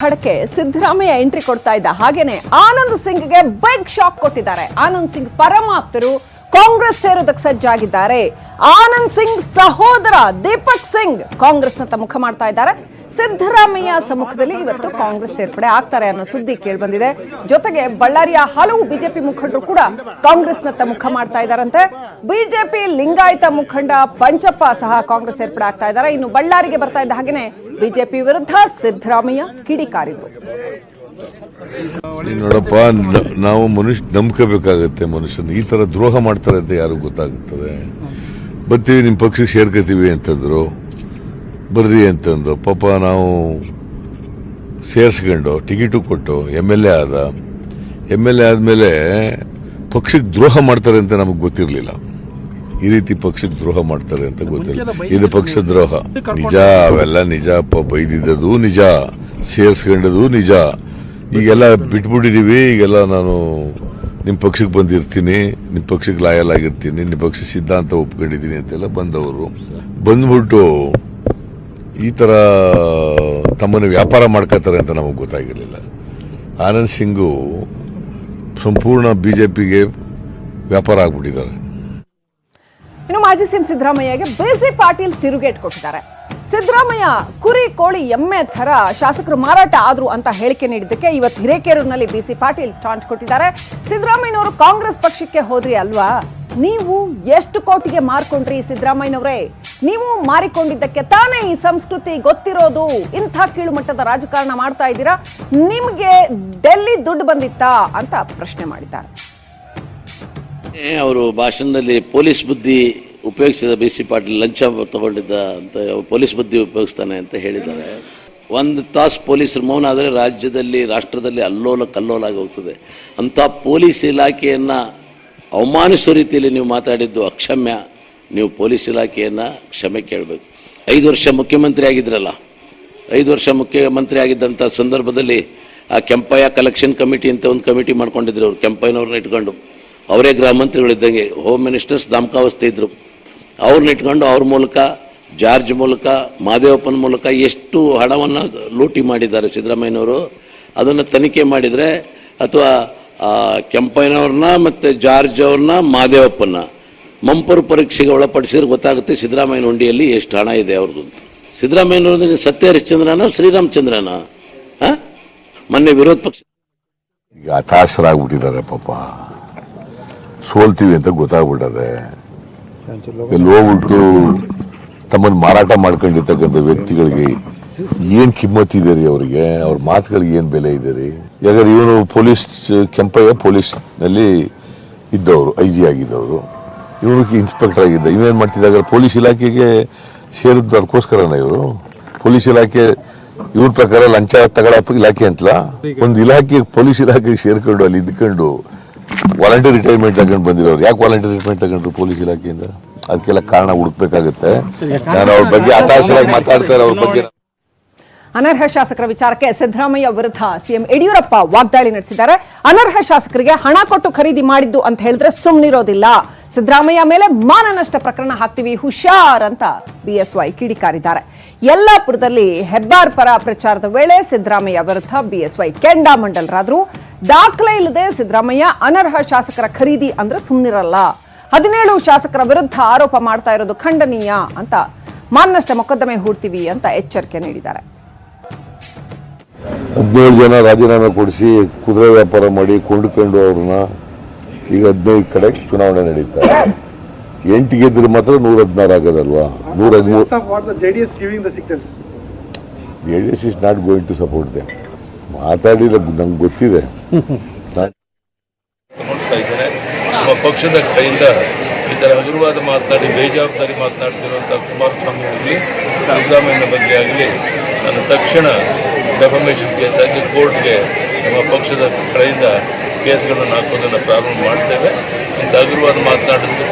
ಹಡಕೆ Siddaramaiah entry ಕೊಡ್ತಾ ಇದ್ದ ಹಾಗೇನೆ ಆನಂದ್ ಸಿಂಗ್ಗೆ ಬಿಗ್ ಶಾಕ್ ಕೊಟ್ಟಿದ್ದಾರೆ. ಆನಂದ್ ಸಿಂಗ್ ಪರಮಾಪ್ತರು ಕಾಂಗ್ರೆಸ್ ಸೇರೋದಕ್ಕೆ ಸಜ್ಜಾಗಿದ್ದಾರೆ. ಆನಂದ್ ಸಿಂಗ್ ಸಹೋದರ ದೀಪಕ್ ಸಿಂಗ್ ಕಾಂಗ್ರೆಸ್ನತ್ತ ಮುಖ ಮಾಡ್ತಾ ಇದ್ದಾರೆ. ಸಿದ್ದರಾಮಯ್ಯ ಸಮ್ಮುಖದಲ್ಲಿ ಇವತ್ತು ಕಾಂಗ್ರೆಸ್ ಸೇರ್ಪಡೆ ಆಗ್ತಾರೆ ಅನ್ನೋ ಸುದ್ದಿ ಕೇಳಿಬಂದಿದೆ. ಜೊತೆಗೆ ಬಳ್ಳಾರಿಯ ಹಲವು ಬಿಜೆಪಿ ಮುಖಂಡರು ಕೂಡ ಕಾಂಗ್ರೆಸ್ನತ್ತ ಮುಖ ಮಾಡ್ತಾ ಇದ್ದಾರಂತೆ. ಬಿಜೆಪಿ ಲಿಂಗಾಯತ ಮುಖಂಡ ಪಂಚಪ್ಪ ಸಹ ಕಾಂಗ್ರೆಸ್ ಸೇರ್ಪಡೆ ಆಗ್ತಾ ಇದ್ದಾರೆ. ಇನ್ನು ಬಳ್ಳಾರಿಗೆ ಬರ್ತಾ ಇದ್ದ ಹಾಗೇನೆ ಬಿಜೆಪಿ ವಿರುದ್ಧ ಸಿದ್ದರಾಮಯ್ಯ ಕಿಡಿಕಾರಿದ್ರು. ನೋಡಪ್ಪ, ನಾವು ನಂಬ್ಕೋಬೇಕಾಗತ್ತೆ. ಮನುಷ್ಯನ ಈ ತರ ದ್ರೋಹ ಮಾಡ್ತಾರೆ ಅಂತ ಯಾರು ಗೊತ್ತಾಗುತ್ತದೆ. ಬರ್ತೀವಿ, ನಿಮ್ ಪಕ್ಷಕ್ಕೆ ಸೇರ್ಕೋತೀವಿ ಅಂತಂದ್ರು, ಬರ್ರಿ ಅಂತಂದು ಪಾಪ ನಾವು ಸೇರಿಸ್ಕೊಂಡು ಟಿಕೆಟು ಕೊಟ್ಟು MLA ಆದ. MLA ಆದ್ಮೇಲೆ ಪಕ್ಷಕ್ಕೆ ದ್ರೋಹ ಮಾಡ್ತಾರೆ ಅಂತ ನಮಗೆ ಗೊತ್ತಿರಲಿಲ್ಲ. ಈ ರೀತಿ ಪಕ್ಷಕ್ಕೆ ದ್ರೋಹ ಮಾಡ್ತಾರೆ ಅಂತ ಗೊತ್ತಿಲ್ಲ. ಇದು ಪಕ್ಷ ದ್ರೋಹ ನಿಜ, ಅವೆಲ್ಲ ನಿಜ. ಬೈದಿದ್ದದು ನಿಜ, ಸೇರಿಸ್ಕೊಂಡದು ನಿಜ. ಈಗೆಲ್ಲ ಬಿಟ್ಬಿಟ್ಟಿದೀವಿ. ಈಗೆಲ್ಲ ನಾನು ನಿಮ್ಮ ಪಕ್ಷಕ್ಕೆ ಬಂದಿರ್ತೀನಿ, ನಿಮ್ಮ ಪಕ್ಷಕ್ಕೆ ಲಾಯಲ್ ಆಗಿರ್ತೀನಿ, ನಿಮ್ಮ ಪಕ್ಷ ಸಿದ್ಧಾಂತ ಒಪ್ಕೊಂಡಿದ್ದೀನಿ ಅಂತೆಲ್ಲ ಬಂದವರು ಬಂದ್ಬಿಟ್ಟು ಈ ತರ ತಮ್ಮನ್ನು ವ್ಯಾಪಾರ ಮಾಡ್ಕೋತಾರೆ ಅಂತ ನಮಗೆ ಗೊತ್ತಾಗಿರಲಿಲ್ಲ. ಆನಂದ್ ಸಿಂಗು ಸಂಪೂರ್ಣ ಬಿಜೆಪಿಗೆ ವ್ಯಾಪಾರ ಆಗ್ಬಿಟ್ಟಿದ್ದಾರೆ. ಇನ್ನು ಮಾಜಿ ಸಿಎಂ ಸಿದ್ದರಾಮಯ್ಯಗೆ ಬಿಸಿ ಪಾಟೀಲ್ ತಿರುಗೇಟ್ ಕೊಟ್ಟಿದ್ದಾರೆ. ಸಿದ್ದರಾಮಯ್ಯ ಕುರಿ ಕೋಳಿ ಎಮ್ಮೆ ತರ ಶಾಸಕರು ಮಾರಾಟ ಆದ್ರು ಅಂತ ಹೇಳಿಕೆ ನೀಡಿದ್ದಕ್ಕೆ ಇವತ್ತು ಹಿರೇಕೆರೂರಿನಲ್ಲಿ ಬಿಸಿ ಪಾಟೀಲ್ ಟಾಂಚ್ ಕೊಟ್ಟಿದ್ದಾರೆ. ಸಿದ್ದರಾಮಯ್ಯನವರು ಕಾಂಗ್ರೆಸ್ ಪಕ್ಷಕ್ಕೆ ಹೋದ್ರಿ ಅಲ್ವಾ, ನೀವು ಎಷ್ಟು ಕೋಟಿಗೆ ಮಾರ್ಕೊಂಡ್ರಿ ಸಿದ್ದರಾಮಯ್ಯನವರೇ? ನೀವು ಮಾರಿಕೊಂಡಿದ್ದಕ್ಕೆ ತಾನೇ ಈ ಸಂಸ್ಕೃತಿ ಗೊತ್ತಿರೋದು. ಇಂಥ ಕೀಳುಮಟ್ಟದ ರಾಜಕಾರಣ ಮಾಡ್ತಾ ಇದ್ದೀರಾ, ನಿಮ್ಗೆ ಡೆಲ್ಲಿ ದುಡ್ಡು ಬಂದಿತ್ತಾ ಅಂತ ಪ್ರಶ್ನೆ ಮಾಡಿದ್ದಾರೆ. ಅವರು ಭಾಷಣದಲ್ಲಿ ಪೊಲೀಸ್ ಬುದ್ಧಿ ಉಪಯೋಗಿಸಿದ ಬಿಸಿ ಪಾಟೀಲ್ ಲಂಚ ತಗೊಂಡಿದ್ದ ಅಂತ ಪೊಲೀಸ್ ಬುದ್ಧಿ ಉಪಯೋಗಿಸ್ತಾನೆ ಅಂತ ಹೇಳಿದ್ದಾರೆ. ಒಂದು ತಾಸು ಪೊಲೀಸರು ಮೌನ ಆದರೆ ರಾಜ್ಯದಲ್ಲಿ ರಾಷ್ಟ್ರದಲ್ಲಿ ಅಲ್ಲೋಲ ಕಲ್ಲೋಲ ಆಗಿ ಹೋಗ್ತದೆ. ಅಂಥ ಪೊಲೀಸ್ ಇಲಾಖೆಯನ್ನು ಅವಮಾನಿಸೋ ರೀತಿಯಲ್ಲಿ ನೀವು ಮಾತಾಡಿದ್ದು ಅಕ್ಷಮ್ಯ. ನೀವು ಪೊಲೀಸ್ ಇಲಾಖೆಯನ್ನು ಕ್ಷಮೆ ಕೇಳಬೇಕು. 5 ವರ್ಷ ಮುಖ್ಯಮಂತ್ರಿ ಆಗಿದ್ರಲ್ಲ, 5 ವರ್ಷ ಮುಖ್ಯಮಂತ್ರಿ ಆಗಿದ್ದಂಥ ಸಂದರ್ಭದಲ್ಲಿ ಆ ಕೆಂಪಯ್ಯ ಕಲೆಕ್ಷನ್ ಕಮಿಟಿ ಅಂತ ಒಂದು ಕಮಿಟಿ ಮಾಡ್ಕೊಂಡಿದ್ರು. ಅವರು ಕೆಂಪಯ್ಯನವ್ರನ್ನ ಇಟ್ಕೊಂಡು, ಅವರೇ ಗೃಹ ಮಂತ್ರಿಗಳಿದ್ದಂಗೆ ಹೋಮ್ ಮಿನಿಸ್ಟರ್ಸ್ ದಾಮಕಾವಸ್ಥೆ ಇದ್ದರು. ಅವ್ರನ್ನ ಇಟ್ಕೊಂಡು ಅವ್ರ ಮೂಲಕ, ಜಾರ್ಜ್ ಮೂಲಕ, ಮಾದೇವಪ್ಪನ ಮೂಲಕ ಎಷ್ಟು ಹಣವನ್ನು ಲೂಟಿ ಮಾಡಿದ್ದಾರೆ ಸಿದ್ದರಾಮಯ್ಯನವರು. ಅದನ್ನು ತನಿಖೆ ಮಾಡಿದರೆ ಅಥವಾ ಕೆಂಪಯ್ಯನವ್ರನ್ನ ಮತ್ತು ಜಾರ್ಜ್ ಅವ್ರನ್ನ, ಮಾದೇವಪ್ಪನ ಮಂಪರು ಪರೀಕ್ಷೆಗೆ ಒಳಪಡಿಸಿದ್ರೆ ಗೊತ್ತಾಗುತ್ತೆ ಸಿದ್ದರಾಮಯ್ಯನ ಹುಂಡಿಯಲ್ಲಿ ಎಷ್ಟು ಹಣ ಇದೆ ಅವ್ರದ್ದು. ಸಿದ್ದರಾಮಯ್ಯನವ್ರದ್ದು ಸತ್ಯ ಹರಿಶ್ಚಂದ್ರನ ಶ್ರೀರಾಮಚಂದ್ರನ? ಮೊನ್ನೆ ವಿರೋಧ ಪಕ್ಷ ಈಗ ಹತಾಶರಾಗ್ಬಿಟ್ಟಿದ್ದಾರೆ. ಪಾಪ ಸೋಲ್ತೀವಿ ಅಂತ ಗೊತ್ತಾಗ್ಬಿಟ್ಟದೆ. ಇಲ್ಲಿ ಹೋಗ್ಬಿಟ್ಟು ತಮ್ಮನ್ನು ಮಾರಾಟ ಮಾಡ್ಕೊಂಡಿರ್ತಕ್ಕಂಥ ವ್ಯಕ್ತಿಗಳಿಗೆ ಏನ್ ಕಿಮ್ಮತ್ ಇದೆ ರೀ ಅವರಿಗೆ? ಅವ್ರ ಮಾತುಗಳಿಗೆ ಏನ್ ಬೆಲೆ ಇದೆ ರೀ? ಯಾಕಂದ್ರೆ ಇವನು ಪೊಲೀಸ್, ಕೆಂಪಯ್ಯ ಪೊಲೀಸ್ ನಲ್ಲಿ ಇದ್ದವರು, IG ಆಗಿದ್ದವರು. ಇವನಿಗೆ ಇನ್ಸ್ಪೆಕ್ಟರ್ ಆಗಿದ್ದ. ಇವೇನ್ ಮಾಡ್ತಿದ್ದಾಗ ಪೊಲೀಸ್ ಇಲಾಖೆಗೆ ಸೇರಿದ್ದು ಅದಕ್ಕೋಸ್ಕರನ ಇವರು ಪೊಲೀಸ್ ಇಲಾಖೆ ಇವ್ರ ಪ್ರಕಾರ ಲಂಚ ತಗೊಳಪ್ಪ ಇಲಾಖೆ ಅಂತಲ್ಲ, ಒಂದು ಇಲಾಖೆ ಪೊಲೀಸ್ ಇಲಾಖೆಗೆ ಸೇರ್ಕೊಂಡು ಅಲ್ಲಿ ಇದ್ಕೊಂಡು ವಾಲಂಟಿಯರ್ ರಿಟೈರ್ಮೆಂಟ್ ತಗೊಂಡು ಬಂದಿರೋರು. ಯಾಕೆ ವಾಲಂಟಿಯರ್ ರಿಟೈರ್ಮೆಂಟ್ ತಗೊಂಡ್ರು ಪೊಲೀಸ್ ಇಲಾಖೆಯಿಂದ? ಅದಕ್ಕೆಲ್ಲ ಕಾರಣ ಹುಡುಕ್ಬೇಕಾಗುತ್ತೆ. ನಾನು ಅವ್ರ ಬಗ್ಗೆ ಹತಾಶರಾಗಿ ಮಾತಾಡ್ತಾರೆ. ಅವ್ರ ಬಗ್ಗೆ ಅನರ್ಹ ಶಾಸಕರ ವಿಚಾರಕ್ಕೆ ಸಿದ್ದರಾಮಯ್ಯ ವಿರುದ್ಧ ಸಿಎಂ ಯಡಿಯೂರಪ್ಪ ವಾಗ್ದಾಳಿ ನಡೆಸಿದ್ದಾರೆ. ಅನರ್ಹ ಶಾಸಕರಿಗೆ ಹಣ ಕೊಟ್ಟು ಖರೀದಿ ಮಾಡಿದ್ದು ಅಂತ ಹೇಳಿದ್ರೆ ಸುಮ್ಮನಿರೋದಿಲ್ಲ, ಸಿದ್ದರಾಮಯ್ಯ ಮೇಲೆ ಮಾನನಷ್ಟ ಪ್ರಕರಣ ಹಾಕ್ತೀವಿ, ಹುಷಾರ್ ಅಂತ BSY ಕಿಡಿಕಾರಿದ್ದಾರೆ. ಯಲ್ಲಾಪುರದಲ್ಲಿ ಹೆಬ್ಬಾರ್ ಪರ ಪ್ರಚಾರದ ವೇಳೆ ಸಿದ್ದರಾಮಯ್ಯ ವಿರುದ್ಧ BSY ಕೆಂಡಾಮಂಡಲರಾದ್ರು. ದಾಖಲೆ ಇಲ್ಲದೆ ಸಿದ್ದರಾಮಯ್ಯ ಅನರ್ಹ ಶಾಸಕರ ಖರೀದಿ ಅಂದ್ರೆ ಸುಮ್ಮನಿರಲ್ಲ, 17 ಶಾಸಕರ ವಿರುದ್ಧ ಆರೋಪ ಮಾಡ್ತಾ ಇರೋದು ಖಂಡನೀಯ ಅಂತ ಮಾನನಷ್ಟ ಮೊಕದ್ದಮೆ ಹೂಡ್ತೀವಿ ಅಂತ ಎಚ್ಚರಿಕೆ ನೀಡಿದ್ದಾರೆ. 17 ಜನ ರಾಜೀನಾಮೆ ಕೊಡಿಸಿ ಕುದುರೆ ವ್ಯಾಪಾರ ಮಾಡಿ ಕೊಂಡುಕೊಂಡು ಅವ್ರನ್ನ ಈಗ 15 ಕಡೆ ಚುನಾವಣೆ ನಡೀತಾರೆ. 8 ಗೆದ್ರೆ ಮಾತ್ರ 116 ಆಗೋದಲ್ವಾ? 113. JDS is not going to support them. ಮಾತಾಡಿಲ್ಲ, ನಂಗೆ ಗೊತ್ತಿದೆ. ನಮ್ಮ ಪಕ್ಷದ ಕಡೆಯಿಂದ ಈ ಥರ ಹಗುರವಾದ ಮಾತನಾಡಿ ಬೇಜವಾಬ್ದಾರಿ ಮಾತನಾಡ್ತಿರುವಂಥ ಕುಮಾರಸ್ವಾಮಿ ಆಗಲಿ, ಸಿದ್ದರಾಮಯ್ಯನ ಬಗ್ಗೆ ಆಗಲಿ, ನಾನು ತಕ್ಷಣ ಡೆಫಮೇಷನ್ ಕೇಸ್ ಆಗಿ ಕೋರ್ಟ್ಗೆ ನಮ್ಮ ಪಕ್ಷದ ಕಡೆಯಿಂದ ಕೇಸ್ಗಳನ್ನು ಹಾಕೋದನ್ನು ಪ್ರಾರಂಭ ಮಾಡ್ತೇವೆ. ಇಂಥ ಹಗುರವಾದ ಮಾತನಾಡೋದಕ್ಕೆ